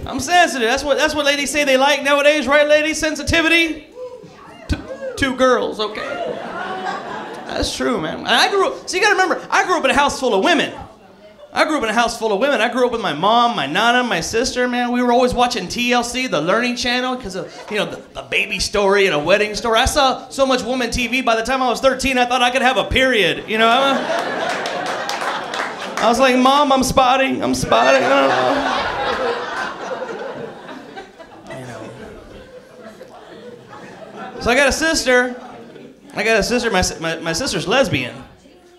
I'm sensitive. That's what ladies say they like nowadays, right, ladies? Sensitivity. Two girls, okay. That's true, man. And I grew up. So you got to remember, I grew up in a house full of women. I grew up with my mom, my nana, my sister, man. We were always watching TLC, the Learning Channel, because of, the baby story and a wedding story. I saw so much woman TV, by the time I was 13, I thought I could have a period, I was like, Mom, I'm spotting, I don't know. So I got a sister, my sister's lesbian.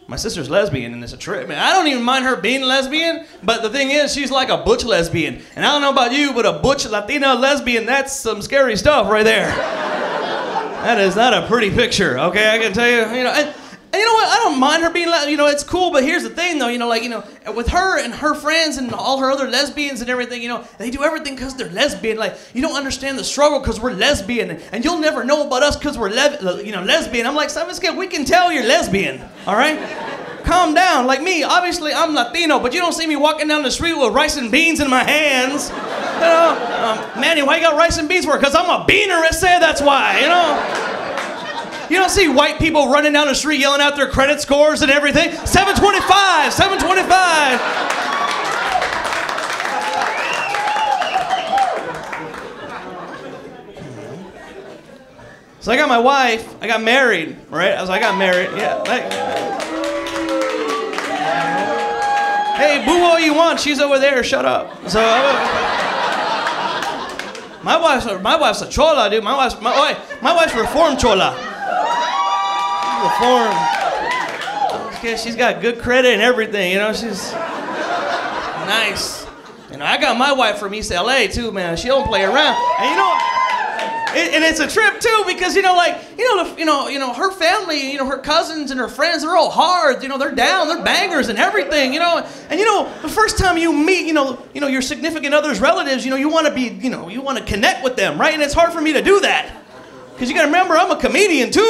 My sister's lesbian, and it's a trip, man. I don't even mind her being lesbian, but the thing is, she's like a butch lesbian. And I don't know about you, but a butch Latina lesbian, that's some scary stuff right there. That is not a pretty picture, okay? I can tell you, and you know what? I don't mind her being, it's cool, but here's the thing, though, with her and her friends and all her other lesbians and everything, they do everything because they're lesbian. Like, you don't understand the struggle because we're lesbian, and you'll never know about us because we're, lesbian. I'm like, we can tell you're lesbian, all right? Calm down. Like me, obviously, I'm Latino, but you don't see me walking down the street with rice and beans in my hands. Manny, why you got rice and beans for? Because I'm a beaner, that's why, You don't see white people running down the street yelling out their credit scores and everything. 725, 725. So I got my wife, I got married, right? I got married, yeah. Hey, boo all you want, she's over there, shut up. So my wife's a chola, dude. My wife's reformed chola. Reformed. Okay, she's got good credit and everything, she's nice. I got my wife from East LA too, man. She don't play around. And and it's a trip too, because her family, her cousins and her friends, they're all hard. They're down, they're bangers and everything. And the first time you meet, your significant other's relatives, you want to be, you want to connect with them, right? And it's hard for me to do that. Because you got to remember, I'm a comedian too.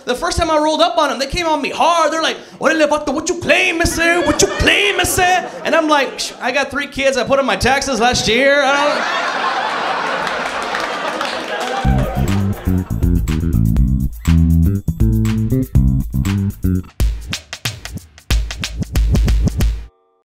The first time I rolled up on them, they came on me hard. They're like, what you claim, mister? What you claim, mister? And I'm like, I got 3 kids. I put in my taxes last year.